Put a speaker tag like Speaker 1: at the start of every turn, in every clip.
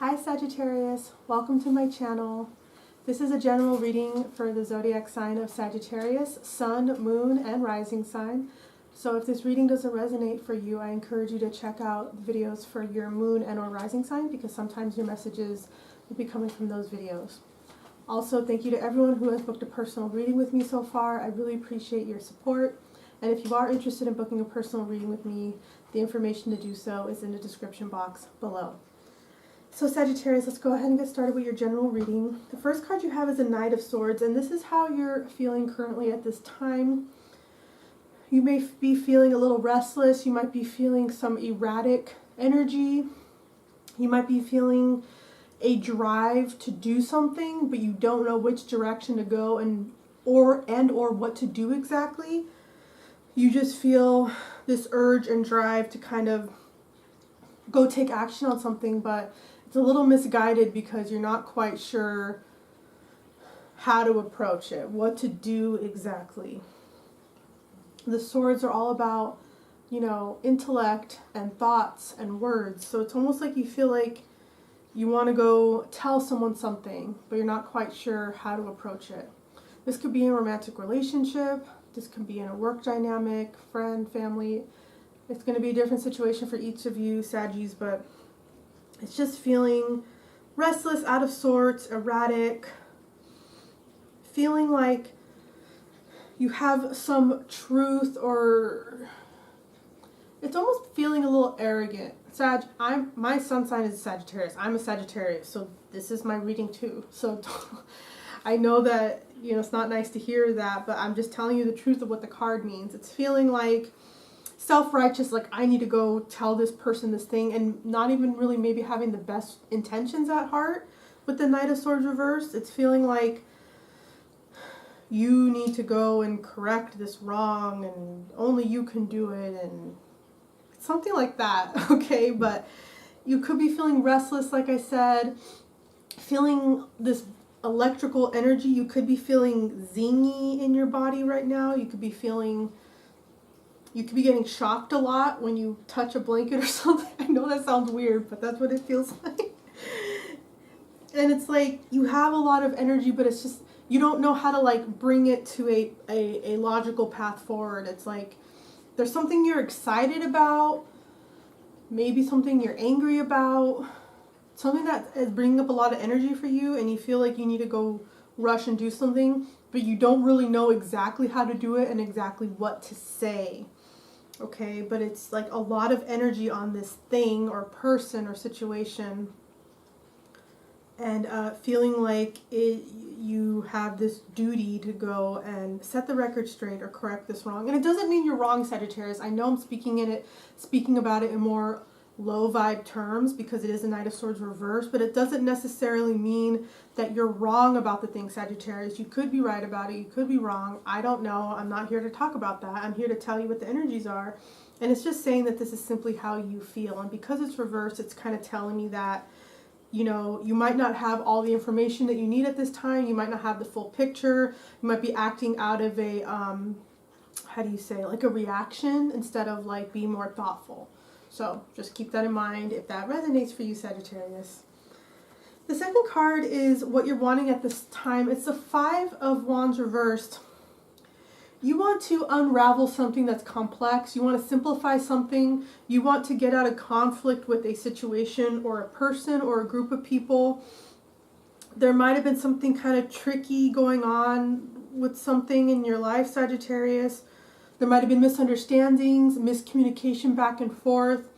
Speaker 1: Hi Sagittarius, welcome to my channel. This is a general reading for the zodiac sign of Sagittarius, sun, moon, and rising sign. So if this reading doesn't resonate for you, I encourage you to check out the videos for your moon and or rising sign, because sometimes your messages will be coming from those videos. Also, thank you to everyone who has booked a personal reading with me so far. I really appreciate your support. And if you are interested in booking a personal reading with me, the information to do so is in the description box below. So Sagittarius, let's go ahead and get started with your general reading. The first card you have is a Knight of Swords, and this is how you're feeling currently at this time. You may be feeling a little restless. You might be feeling some erratic energy. You might be feeling a drive to do something, but you don't know which direction to go and or what to do exactly. You just feel this urge and drive to kind of go take action on something, but it's a little misguided because you're not quite sure how to approach it, what to do exactly. The swords are all about, intellect and thoughts and words. So it's almost like you feel like you want to go tell someone something, but you're not quite sure how to approach it. This could be in a romantic relationship. This could be in a work dynamic, friend, family. It's going to be a different situation for each of you, Saggies, but it's just feeling restless, out of sorts, erratic, feeling like you have some truth, or it's almost feeling a little arrogant. My sun sign is Sagittarius. I'm a Sagittarius, so this is my reading too. So I know that, it's not nice to hear that, but I'm just telling you the truth of what the card means. It's feeling like self-righteous, like I need to go tell this person this thing, and not even really maybe having the best intentions at heart. With the Knight of Swords reversed, it's feeling like you need to go and correct this wrong, and only you can do it, and something like that, okay? But you could be feeling restless, like I said, feeling this electrical energy. You could be feeling zingy in your body right now. You could be getting shocked a lot when you touch a blanket or something. I know that sounds weird, but that's what it feels like. And it's like you have a lot of energy, but it's just, you don't know how to bring it to a logical path forward. It's like there's something you're excited about, maybe something you're angry about, something that is bringing up a lot of energy for you, and you feel like you need to go rush and do something, but you don't really know exactly how to do it and exactly what to say. Okay, but it's like a lot of energy on this thing or person or situation, and feeling like you have this duty to go and set the record straight or correct this wrong. And it doesn't mean you're wrong, Sagittarius. I know I'm speaking about it in more low vibe terms because it is a Knight of Swords reverse, but it doesn't necessarily mean that you're wrong about the thing, Sagittarius. You could be right about it, you could be wrong. I don't know. I'm not here to talk about that. I'm here to tell you what the energies are. And it's just saying that this is simply how you feel. And because it's reversed, it's kind of telling me that, you might not have all the information that you need at this time. You might not have the full picture. You might be acting out of a, like a reaction instead of being more thoughtful. So just keep that in mind if that resonates for you, Sagittarius. The second card is what you're wanting at this time. It's the Five of Wands reversed. You want to unravel something that's complex. You want to simplify something. You want to get out of conflict with a situation or a person or a group of people. There might have been something kind of tricky going on with something in your life, Sagittarius. There might have been misunderstandings, miscommunication back and forth.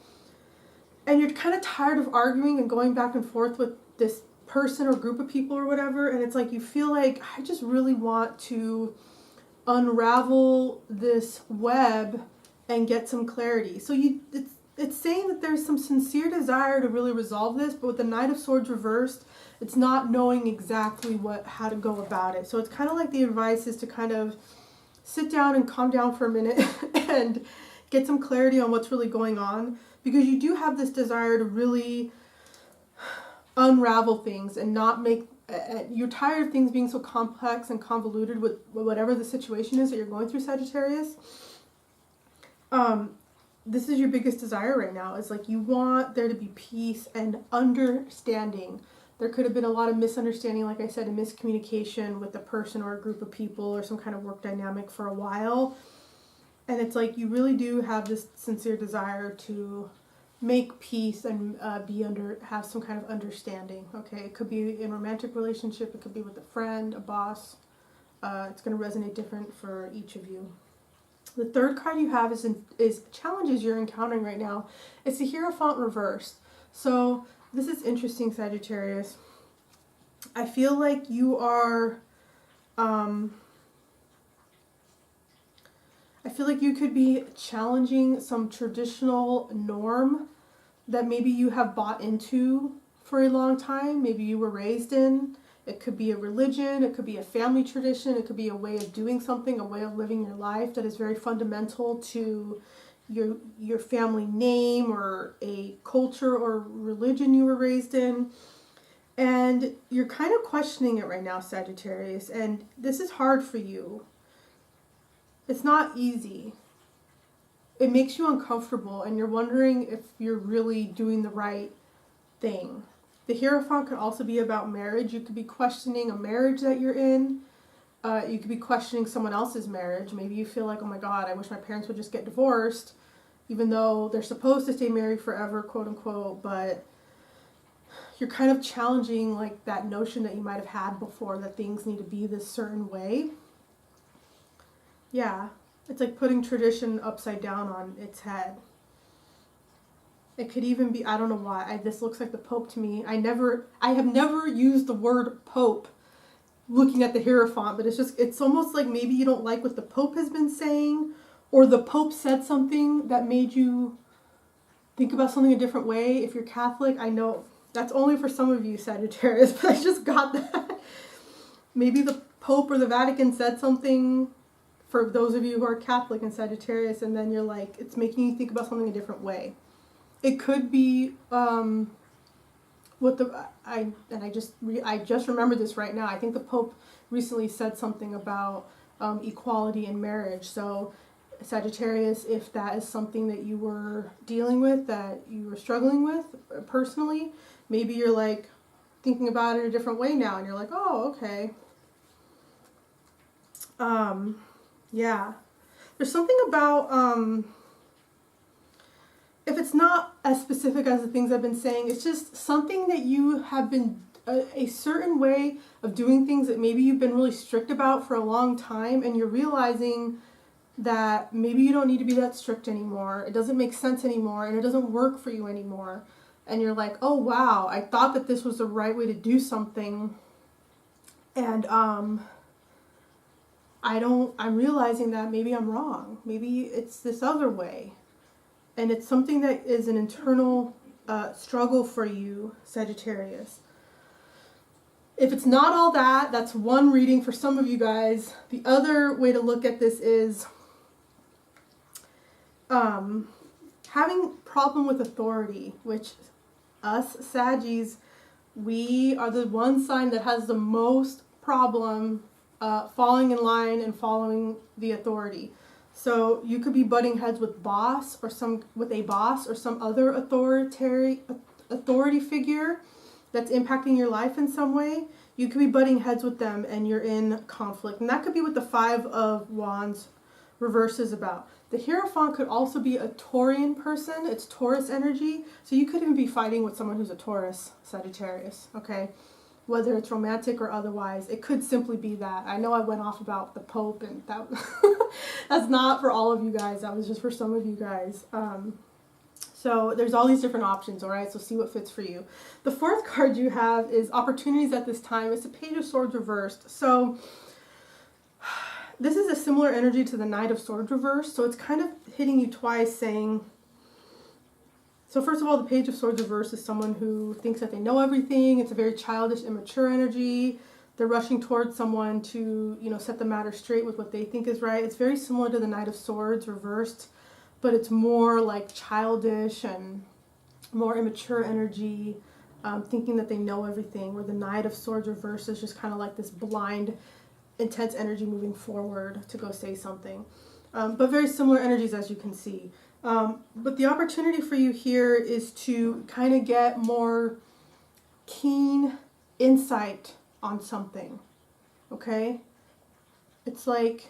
Speaker 1: And you're kind of tired of arguing and going back and forth with this person or group of people or whatever. And it's like you feel like, I just really want to unravel this web and get some clarity. So it's saying that there's some sincere desire to really resolve this, but with the Knight of Swords reversed, it's not knowing exactly how to go about it. So it's kind of like the advice is to kind of sit down and calm down for a minute and get some clarity on what's really going on, because you do have this desire to really unravel things and not make, you're tired of things being so complex and convoluted with whatever the situation is that you're going through, Sagittarius. this is your biggest desire right now. It's like you want there to be peace and understanding. There could have been a lot of misunderstanding, like I said, and miscommunication with a person or a group of people or some kind of work dynamic for a while. And it's like you really do have this sincere desire to make peace and have some kind of understanding. Okay, it could be in a romantic relationship, it could be with a friend, a boss. It's going to resonate different for each of you. The third card you have is challenges you're encountering right now. It's the Hierophant reversed. So this is interesting, Sagittarius. I feel like you are, I feel like you could be challenging some traditional norm that maybe you have bought into for a long time. Maybe you were raised in. It could be a religion, it could be a family tradition, it could be a way of doing something, a way of living your life that is very fundamental to your family name or a culture or religion you were raised in. And you're kind of questioning it right now, Sagittarius, and this is hard for you. It's not easy. It makes you uncomfortable and you're wondering if you're really doing the right thing. The Hierophant could also be about marriage. You could be questioning a marriage that you're in. You could be questioning someone else's marriage. Maybe you feel like, oh my God, I wish my parents would just get divorced, even though they're supposed to stay married forever, quote unquote, but you're kind of challenging like that notion that you might have had before that things need to be this certain way. Yeah, it's like putting tradition upside down on its head. It could even be, I don't know why, this looks like the Pope to me. I have never used the word Pope looking at the Hierophant, but it's almost like maybe you don't like what the Pope has been saying, or the Pope said something that made you think about something a different way. If you're Catholic, I know that's only for some of you, Sagittarius, but I just got that. Maybe the Pope or the Vatican said something for those of you who are Catholic and Sagittarius, and then you're like, it's making you think about something a different way. It could be I just remembered this right now. I think the Pope recently said something about equality in marriage. So Sagittarius, if that is something that you were dealing with, that you were struggling with personally, maybe you're like thinking about it a different way now, and you're like, oh, okay. Yeah. There's something about if it's not as specific as the things I've been saying, it's just something that you have been, a certain way of doing things that maybe you've been really strict about for a long time, and you're realizing that maybe you don't need to be that strict anymore. It doesn't make sense anymore, and it doesn't work for you anymore. And you're like, oh wow, I thought that this was the right way to do something, and I'm realizing that maybe I'm wrong. Maybe it's this other way. And it's something that is an internal struggle for you, Sagittarius. If it's not all that, that's one reading for some of you guys. The other way to look at this is having problem with authority, which us Saggies, we are the one sign that has the most problem falling in line and following the authority. So you could be butting heads with a boss or some other authority figure that's impacting your life in some way. You could be butting heads with them and you're in conflict. And that could be what the Five of Wands reverse is about. The Hierophant could also be a Taurian person. It's Taurus energy. So you could even be fighting with someone who's a Taurus, Sagittarius, okay? Whether it's romantic or otherwise, it could simply be that. I know I went off about the Pope, and that that's not for all of you guys. That was just for some of you guys. So there's all these different options, all right? So see what fits for you. The fourth card you have is opportunities at this time. It's the Page of Swords reversed. So this is a similar energy to the Knight of Swords reversed. So it's kind of hitting you twice, saying, so first of all, the Page of Swords reversed is someone who thinks that they know everything. It's a very childish, immature energy. They're rushing towards someone to, set the matter straight with what they think is right. It's very similar to the Knight of Swords reversed, but it's more like childish and more immature energy, thinking that they know everything, where the Knight of Swords reversed is just kind of like this blind, intense energy moving forward to go say something. But very similar energies, as you can see. But the opportunity for you here is to kind of get more keen insight on something, okay? It's like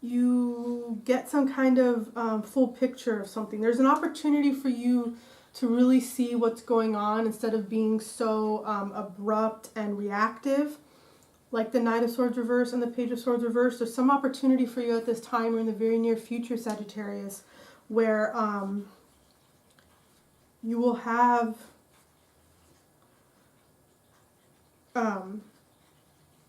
Speaker 1: you get some kind of full picture of something. There's an opportunity for you to really see what's going on instead of being so abrupt and reactive, like the Knight of Swords reverse and the Page of Swords reverse. There's some opportunity for you at this time or in the very near future, Sagittarius, where you will have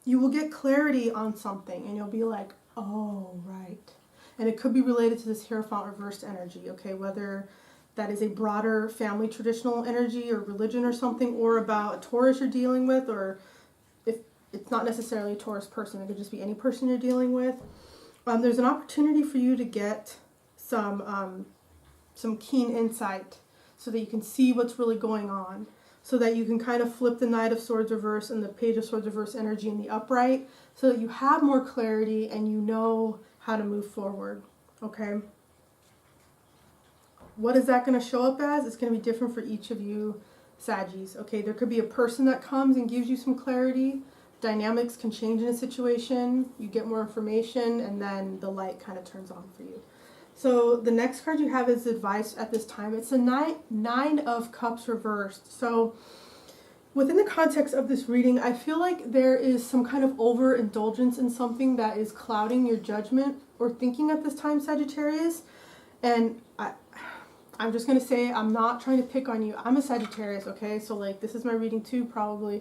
Speaker 1: you will get clarity on something and you'll be like, oh, right. And it could be related to this Hierophant reversed energy, okay? Whether that is a broader family traditional energy or religion or something, or about a Taurus you're dealing with, or if it's not necessarily a Taurus person, it could just be any person you're dealing with. There's an opportunity for you to get some keen insight so that you can see what's really going on, so that you can kind of flip the Knight of Swords reverse and the Page of Swords reverse energy in the upright, so that you have more clarity and you know how to move forward, okay? What is that going to show up as? It's going to be different for each of you, Saggies, okay? There could be a person that comes and gives you some clarity. Dynamics can change in a situation. You get more information, and then the light kind of turns on for you. So the next card you have is advice at this time. It's a Nine of Cups reversed. So within the context of this reading, I feel like there is some kind of overindulgence in something that is clouding your judgment or thinking at this time, Sagittarius. And I'm just going to say, I'm not trying to pick on you. I'm a Sagittarius, okay? So like, this is my reading too, probably.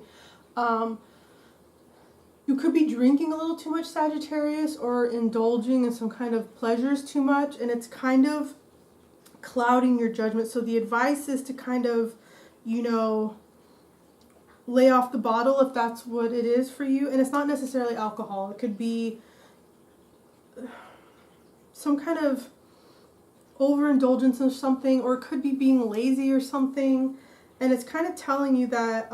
Speaker 1: You could be drinking a little too much, Sagittarius, or indulging in some kind of pleasures too much, and it's kind of clouding your judgment. So the advice is to kind of, you know, lay off the bottle if that's what it is for you. And it's not necessarily alcohol. It could be some kind of overindulgence in something, or it could be being lazy or something. And it's kind of telling you that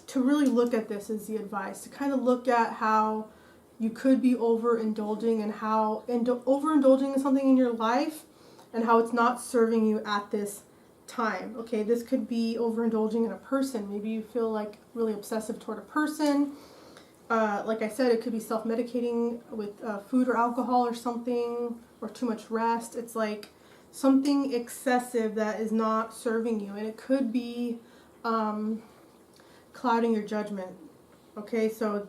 Speaker 1: to really look at this is the advice, to kind of look at how you could be overindulging and how overindulging in something in your life and how it's not serving you at this time. Okay, this could be overindulging in a person. Maybe you feel like really obsessive toward a person. Like I said, it could be self-medicating with food or alcohol or something, or too much rest. It's like something excessive that is not serving you, and it could be clouding your judgment. Okay, so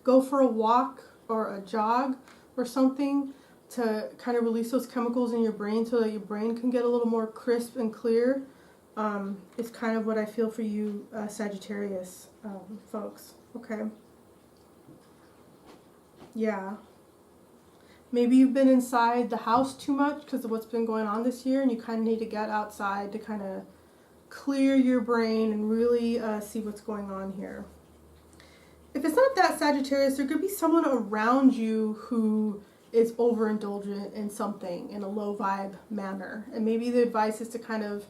Speaker 1: go for a walk or a jog or something to kind of release those chemicals in your brain so that your brain can get a little more crisp and clear. It's kind of what I feel for you, Sagittarius folks. Okay. Yeah. Maybe you've been inside the house too much because of what's been going on this year, and you kind of need to get outside to kind of clear your brain and really see what's going on here. If it's not that, Sagittarius, there could be someone around you who is overindulgent in something in a low vibe manner. And maybe the advice is to kind of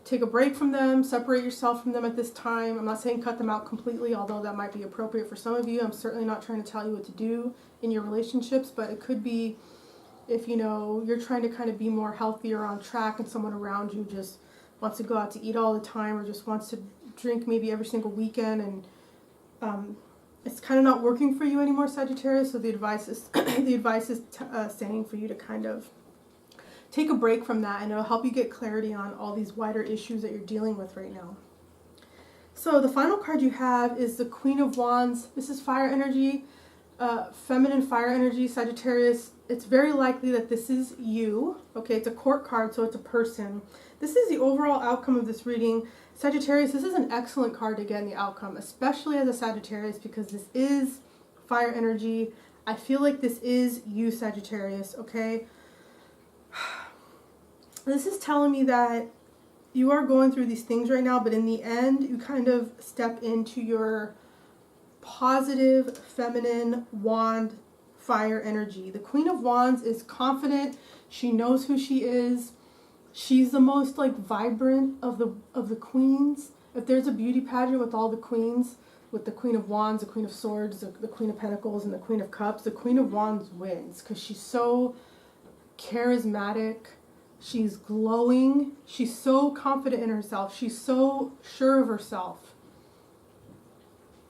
Speaker 1: take a break from them, separate yourself from them at this time. I'm not saying cut them out completely, although that might be appropriate for some of you. I'm certainly not trying to tell you what to do in your relationships, but it could be if, you know, you're trying to kind of be more healthy or on track and someone around you just wants to go out to eat all the time or just wants to drink maybe every single weekend, and it's kind of not working for you anymore, Sagittarius. So the advice is saying for you to kind of take a break from that, and it'll help you get clarity on all these wider issues that you're dealing with right now. So the final card you have is the Queen of Wands. This is fire energy, feminine fire energy, Sagittarius. It's very likely that this is you. Okay, it's a court card, so it's a person. This is the overall outcome of this reading. Sagittarius, this is an excellent card to get in the outcome, especially as a Sagittarius, because this is fire energy. I feel like this is you, Sagittarius, okay? This is telling me that you are going through these things right now, but in the end, you kind of step into your positive, feminine, wand, fire energy. The Queen of Wands is confident. She knows who she is. She's the most like vibrant of the queens. If there's a beauty pageant with all the queens, with the Queen of Wands, the Queen of Swords, the Queen of Pentacles, and the Queen of Cups, the Queen of Wands wins because she's so charismatic. She's glowing. She's so confident in herself. She's so sure of herself.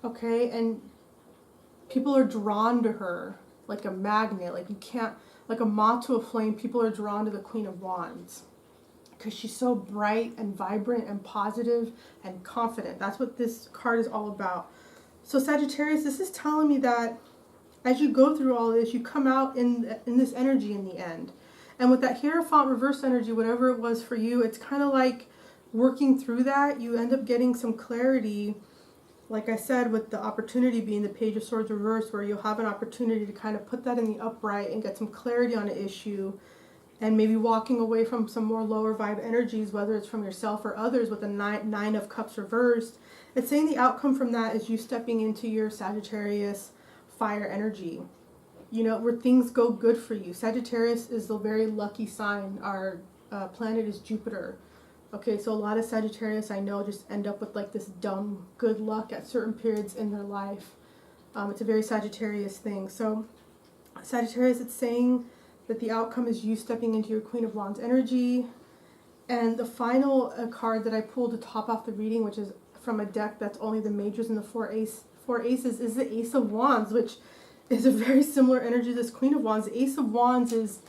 Speaker 1: Okay, and people are drawn to her like a magnet. Like you can't, like a moth to a flame, people are drawn to the Queen of Wands. Because she's so bright and vibrant and positive and confident. That's what this card is all about. So Sagittarius, this is telling me that as you go through all this, you come out in this energy in the end. And with that Hierophant reverse energy, whatever it was for you, it's kind of like working through that. You end up getting some clarity, like I said, with the opportunity being the Page of Swords reverse, where you'll have an opportunity to kind of put that in the upright and get some clarity on an issue, and maybe walking away from some more lower vibe energies, whether it's from yourself or others, with the Nine of Cups reversed. It's saying the outcome from that is you stepping into your Sagittarius fire energy. You know, where things go good for you. Sagittarius is the very lucky sign. Our planet is Jupiter. Okay, so a lot of Sagittarius I know just end up with like this dumb good luck at certain periods in their life. It's a very Sagittarius thing. So Sagittarius, it's saying that the outcome is you stepping into your Queen of Wands energy. And the final card that I pulled to top off the reading, which is from a deck that's only the majors and the four aces, is the Ace of Wands, which is a very similar energy to this Queen of Wands. The Ace of Wands is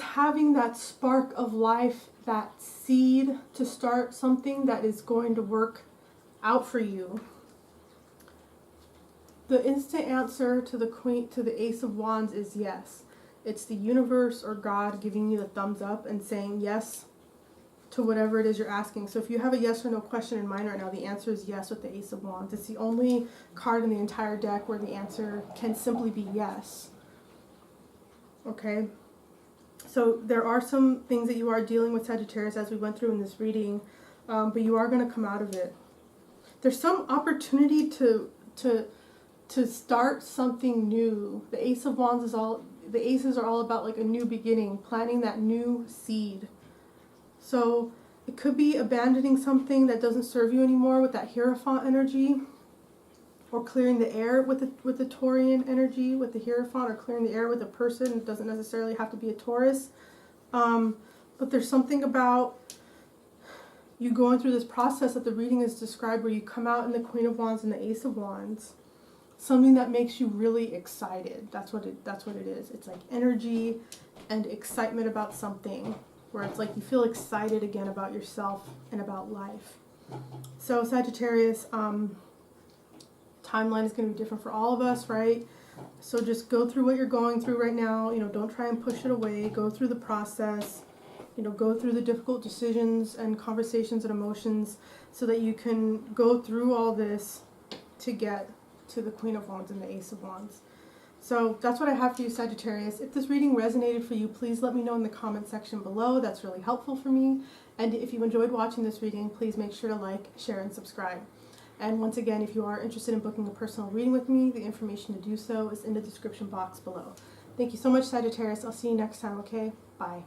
Speaker 1: having that spark of life, that seed to start something that is going to work out for you. The instant answer to the Ace of Wands is yes. It's the universe or God giving you the thumbs up and saying yes to whatever it is you're asking. So if you have a yes or no question in mind right now, the answer is yes with the Ace of Wands. It's the only card in the entire deck where the answer can simply be yes. Okay? So there are some things that you are dealing with, Sagittarius, as we went through in this reading, but you are going to come out of it. There's some opportunity to start something new. The Ace of Wands is the aces are all about like a new beginning, planting that new seed. So it could be abandoning something that doesn't serve you anymore with that Hierophant energy, or clearing the air with the Taurian energy with the Hierophant, or clearing the air with a person. It doesn't necessarily have to be a Taurus. But there's something about you going through this process that the reading is described where you come out in the Queen of Wands and the Ace of Wands. Something that makes you really excited. That's what it is. It's like energy and excitement about something, where it's like you feel excited again about yourself and about life. So Sagittarius, timeline is going to be different for all of us, right? So just go through what you're going through right now. You know, don't try and push it away. Go through the process. You know, go through the difficult decisions and conversations and emotions so that you can go through all this to get to the Queen of Wands and the Ace of Wands. So that's what I have for you, Sagittarius. If this reading resonated for you, please let me know in the comment section below. That's really helpful for me. And if you enjoyed watching this reading, please make sure to like, share, and subscribe. And once again, if you are interested in booking a personal reading with me, the information to do so is in the description box below. Thank you so much, Sagittarius. I'll see you next time, okay? Bye.